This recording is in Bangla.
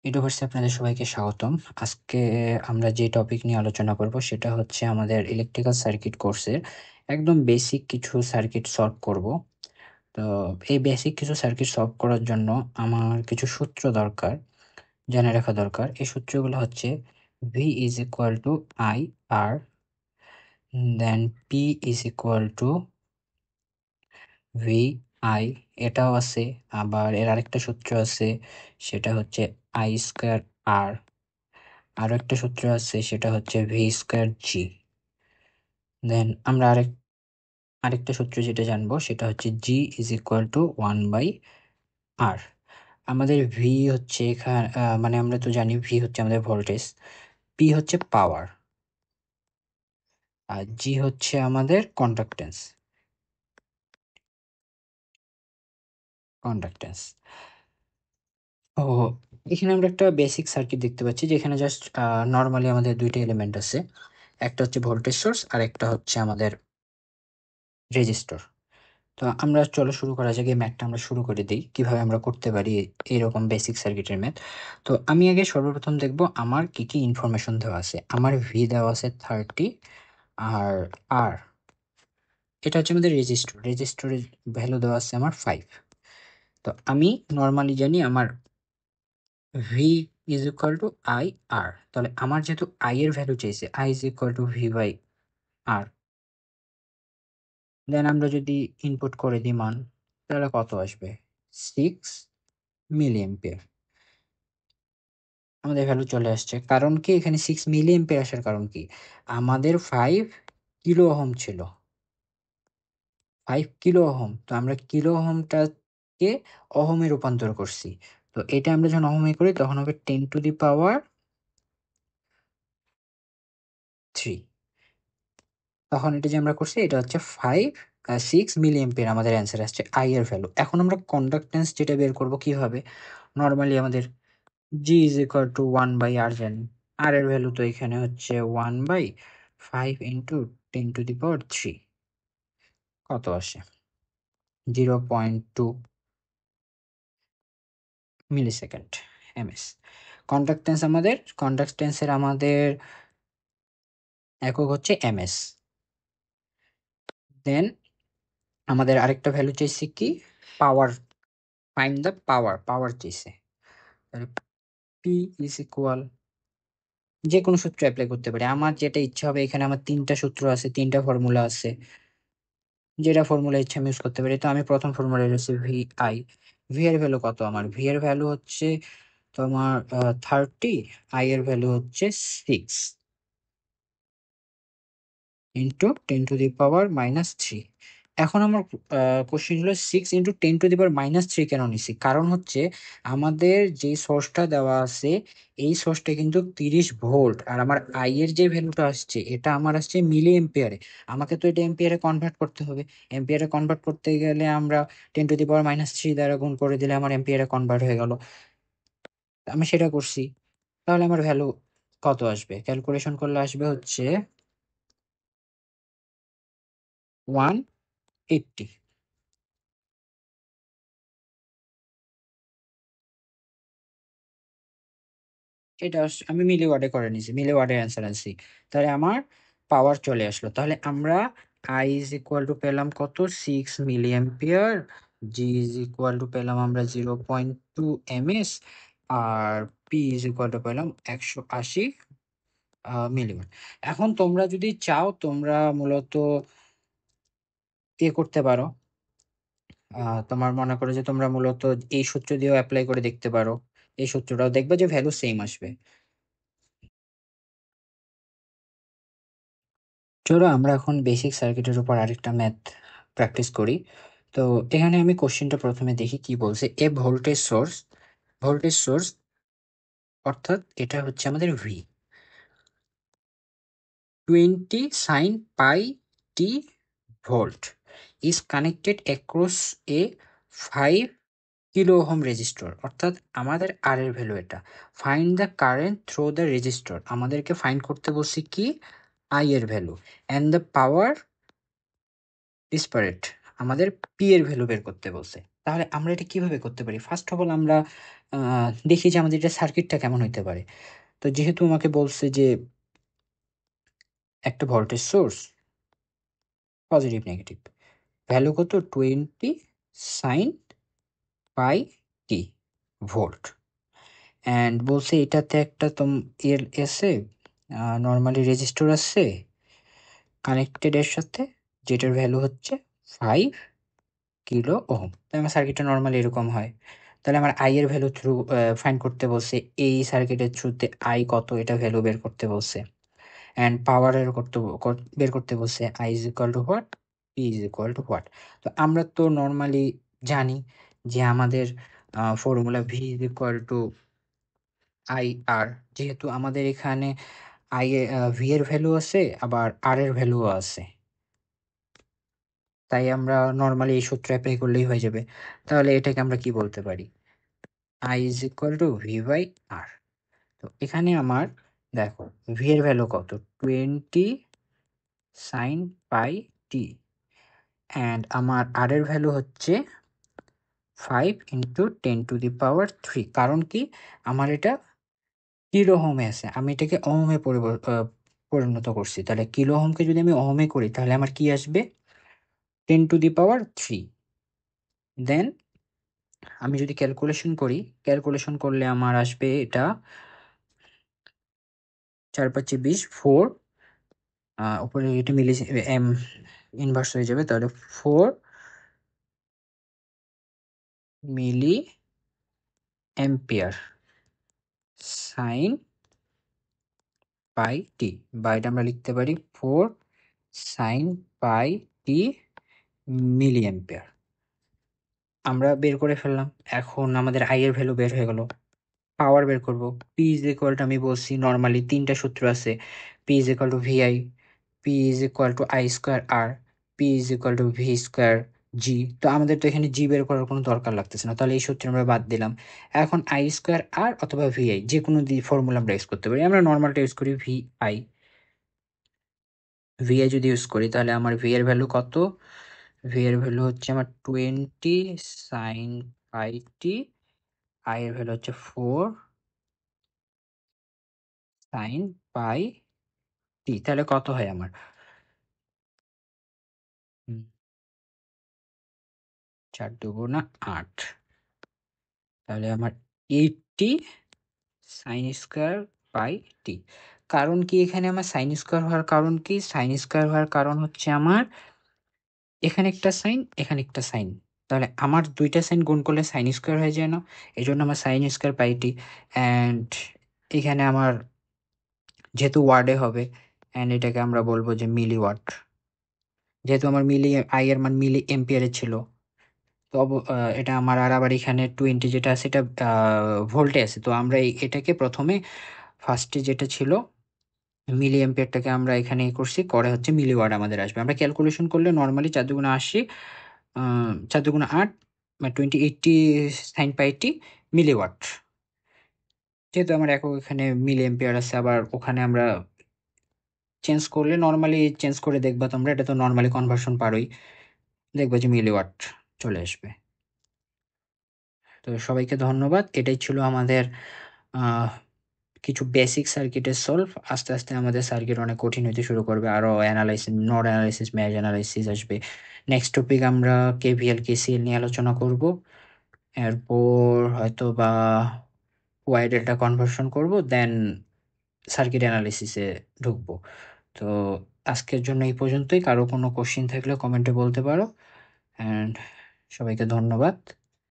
ইউনিভার্সে আপনাদের সবাইকে স্বাগতম। আজকে আমরা যে টপিক নিয়ে আলোচনা করব সেটা হচ্ছে আমাদের ইলেকট্রিক্যাল সার্কিট কোর্সের একদম বেসিক কিছু সার্কিট সলভ করব। তো এই বেসিক কিছু সার্কিট সলভ করার জন্য আমার কিছু সূত্র দরকার, জেনে রাখা দরকার। এই সূত্রগুলো হচ্ছে V is equal to I R, then P is equal to V I, এটাও আছে। আবার এর আরেকটা সূত্র আছে, সেটা হচ্ছে আই স্কোয়ার আর। আরো একটা সূত্র আছে, সেটা হচ্ছে ভি স্কোয়ার জি। দেন আমরা আরেকটা সূত্র যেটা জানবো সেটা হচ্ছে জি ইজ ইকুয়াল টু 1/r। আমাদের ভি হচ্ছে এখানে মানে আমরা তো জানি ভি হচ্ছে আমাদের ভোল্টেজ, পি হচ্ছে পাওয়ার, আর জি হচ্ছে আমাদের কন্ডাক্টেন্স। কন্ডাক্টেন্স ও এখানে আমরা একটা বেসিক সার্কিট দেখতে পাচ্ছি, যেখানে জাস্ট নর্মালি আমাদের দুইটা এলিমেন্ট আছে, একটা হচ্ছে ভোল্টেজ সোর্স আর একটা হচ্ছে আমাদের রেজিস্টর। তো আমরা চলো শুরু করা যাক, এই ম্যাথটা আমরা শুরু করে দিই কিভাবে আমরা করতে পারি এরকম বেসিক সার্কিটের ম্যাথ। তো আমি আগে সর্বপ্রথম দেখব আমার কি কি ইনফরমেশন দেওয়া আছে। আমার ভি দেওয়া আছে 30, আর আর এটা হচ্ছে আমাদের রেজিস্টরের ভ্যালু দেওয়া আছে আমার 5। তো আমি নর্মালি জানি আমার V is equal to I R, তাহলে আমার যেহেতু আই এর ভ্যালু চাইছে, I is equal to V by R, then আমরা যদি ইনপুট করে দিই মান, তাহলে কত আসবে? 6 মিলি। আমাদের ভ্যালু চলে আসছে। কারণ কি এখানে 6 মিলি আসার কারণ কি, আমাদের 5 কিলো ওহম ছিল, 5 কিলো ওহম। তো আমরা কিলো ওহমটাকে ওহমে রূপান্তর করছি। তো এটা আমরা যখন ওহমে করি তখন হবে 10⁻³ তখন এটা যে আমরা করছি এটা হচ্ছে 6 মিলি। আমাদের অ্যান্সার আসছে আই এর ভ্যালু। এখন আমরা কন্ডাক্টেন্স যেটা বের করব কিভাবে, নর্মালি আমাদের জি ইজ ইকুয়াল টু 1/r জানি, আর এর ভ্যালু তো এখানে হচ্ছে 1/5 × 10⁻³ কত আসে? 0.2 মিলিসেকেন্ড এমএস। কন্ডাক্টেন্সের আমাদের একক হচ্ছে এমএস। দেন আমাদের আরেকটা ভ্যালু চাইছে কি, পাওয়ার। ফাইন্ড দ্য পাওয়ার চাইছে। তাহলে পি ইজ ইকুয়াল, যে কোনো সূত্র অ্যাপ্লাই করতে পারি, আমার যেটা ইচ্ছা হবে। এখানে আমার 3টা সূত্র আছে, 3টা ফর্মুলা আছে, যেটা ফর্মুলা ইচ্ছা আমি ইউজ করতে পারি। তো আমি প্রথম ফর্মুলা রয়েছে ভি আই। ভি এর ভ্যালু কত? আমার ভি এর ভ্যালু হচ্ছে তোমার 30, আই এর ভ্যালু হচ্ছে 6 × 10⁻³ এখন আমার কোশ্চেন হলো 6 × 10⁻³ কেন নিছি? কারণ হচ্ছে আমাদের যে সোর্সটা দেওয়া আছে, এই সোর্সটা কিন্তু 30 ভোল্ট, আর আমার আই এর যে ভ্যালুটা আসছে এটা আমার আসছে মিলি এম্পিয়ারে। আমাকে তো এটা এম্পিয়ারে কনভার্ট করতে হবে। এম্পিয়ারে কনভার্ট করতে গেলে আমরা 10⁻³ দ্বারা গুণ করে দিলে আমার এম্পিয়ারে কনভার্ট হয়ে গেল। আমি সেটা করছি। তাহলে আমার ভ্যালু কত আসবে? ক্যালকুলেশন করলে আসবে হচ্ছে 180। এটা আমি মিলি ওয়ার্ডে করে নিছি, মিলি ওয়ার্ডের অ্যান্সার আনছি। তাহলে আমার পাওয়ার চলে আসলো। তাহলে আমরা আই ইজ ইকুয়াল টু পেলাম কত? 6 milli. G is equal to পেলাম আমরা 0.2 ms, আর পি ইজ ইকুয়াল টু পেলাম 180 মিলিওয়াট। এখন তোমরা যদি চাও তোমরা মূলত করতে পারো, তোমার মনে করো যে তোমরা মূলত এই সূত্র দিয়েও অ্যাপ্লাই করে দেখতে পারো। এই সূত্রটাও দেখবে যে ভ্যালু সেম আসবে। চলো আমরা এখন বেসিক সার্কিটের উপর আরেকটা ম্যাথ প্র্যাকটিস করি। তো এখানে আমি কোশ্চেনটা প্রথমে দেখি কি বলছে। ভোল্টেজ সোর্স অর্থাৎ এটা হচ্ছে আমাদের V, 20 sin πt is connected across A 5 kilo ohm resistor. অর্থাৎ আমাদের আর এর ভ্যালু এটা। Find the current through the resistor, আমাদেরকে ফাইন্ড করতে বলছি কি, আই এর value, and the power desperate, আমাদের পি এর ভ্যালু বের করতে বলছে। তাহলে আমরা এটা কিভাবে করতে পারি? ফার্স্ট অফ অল আমরা দেখি যে আমাদের এটা সার্কিটটা কেমন হইতে পারে। তো যেহেতু আমাকে বলছে যে একটা voltage source positive negative value কত 20 sine pi T volt, and বলছে এটাতে একটা এর এসে নর্মালি রেজিস্টর আছে কানেক্টেড এর সাথে, যেটার ভ্যালু হচ্ছে 5 কিলো ওহম। তো আমার সার্কিটটা নর্মালি এরকম হয়। তাহলে আমার আই এর ভ্যালু থ্রু ফাইন্ড করতে বলছে, এই সার্কিটের থ্রুতে আই কত এটা ভ্যালু বের করতে বলছে, অ্যান্ড পাওয়ারের বের করতে বলছে I is equal to what, P is equal to what. তো আমরা তো নর্মালি জানি যে আমাদের formula V is equal to I R, যেহেতু আমাদের এখানে আই এ ভি এর ভ্যালু আছে আবার আর এর ভ্যালুও আছে, তাই আমরা নর্মালি এই সূত্র অ্যাপ্লাই করলেই হয়ে যাবে। তাহলে এটাকে আমরা কি বলতে পারি, I is equal to V by R. তো এখানে আমার দেখো ভি এর ভ্যালু কত 20 সাইন পাই টি, অ্যান্ড আমার আর এর ভ্যালু হচ্ছে 5 ইন্টু 10⁻³ কারণ কি আমার এটা কিলো ওহমে আছে, আমি এটাকে ওহমে পরিণত করছি। তাহলে কিলো ওহমকে যদি আমি ওহমে করি তাহলে আমার কি আসবে 10⁻³ দেন আমি যদি ক্যালকুলেশন করি, ক্যালকুলেশন করলে আমার আসবে এটা 4×5 = 20 4, উপরে এটা মিলি এম ইনভার্স হয়ে যাবে, তাহলে 4 মিলি অ্যাম্পিয়ার সাইন পাই টি, বা এটা আমরা লিখতে পারি 4 সাইন পাই টি মিলি অ্যাম্পিয়ার। আমরা বের করে ফেললাম। এখন আমাদের আই এর ভ্যালু বের হয়ে গেল। পাওয়ার বের করব। পি ইজ ইকুয়াল টু, আমি বলছি নর্মালি তিনটা সূত্র আছে, P is equal to VI, P is equal to I square R, P is equal to V square G. তো আমাদের তো এখানে জি বের করার কোনো দরকার লাগতেছে না, তাহলে এই সূত্র আমরা বাদ দিলাম। এখন আই স্কোয়ার আর অথবা ভিআই যে কোনো ফর্মুলা আমরা ইউজ করতে পারি। আমরা নর্মালটা ইউজ করি ভিআই। ভিআই যদি ইউজ করি তাহলে আমার ভি এর ভ্যালু কত, ভি এর ভ্যালু হচ্ছে আমার 20 সাইন পাই টি, আই এর ভ্যালু হচ্ছে 4 সাইন পাই টি। তাহলে কত হয় আমার, 4×2 = 8, তাহলে আমার 80 সাইন স্কোয়ার পাই টি। কারণ কি এখানে আমার সাইন স্কোয়ার হওয়ার কারণ কি, সাইন স্কোয়ার হওয়ার কারণ হচ্ছে আমার এখানে একটা সাইন এখানে একটা সাইন, তাহলে আমার দুইটা সাইন গুণ করলে সাইন স্কোয়ার হয়ে যায় না, এই জন্য আমার sine square pi T. And এখানে আমার যেহেতু ওয়ার্ডে হবে, অ্যান্ড এটাকে আমরা বলবো যে মিলি ওয়াট, যেহেতু আমার মিলি আই এর মান মিলি এম্পিয়ারে ছিল। তো এটা আমার আর আবার এখানে 20 যেটা আছে এটা ভোল্টে আছে, তো আমরা এটাকে প্রথমে ফার্স্টে যেটা ছিল মিলি এম্পিয়ারটাকে আমরা এখানে করছি, করে হচ্ছে মিলি ওয়াট আমাদের আসবে। আমরা ক্যালকুলেশন করলে নর্মালি 4×80 4×8 মানে 2080 সাইন পাইটি মিলি ওয়াট। যেহেতু আমার একক এখানে মিলি এম্পিয়ার আছে, আবার ওখানে আমরা চেঞ্জ করলে নর্মালি চেঞ্জ করে দেখবা তোমরা, এটা তো নর্মালি কনভার্সন পারোই, দেখবা যে মিলি ওয়াট চলে আসবে। তো সবাইকে ধন্যবাদ। এটাই ছিল আমাদের আহ, কিছু বেসিক সার্কিটের সলভ। আস্তে আস্তে আমাদের সার্কিট অনেক কঠিন হতে শুরু করবে, আরও analysis, node analysis, match analysis আসবে। নেক্সট টপিক আমরা কেভিএল কেসিএল নিয়ে আলোচনা করব, এরপর হয়তো বা ওয়াই ডেল্টা কনভার্সন করব, দেন সার্কিট অ্যানালিসিসে ঢুকবো। তো আজকের জন্য এই পর্যন্তই। কারো কোনো কোশ্চিন থাকলে কমেন্টে বলতে পারো, অ্যান্ড সবাইকে ধন্যবাদ।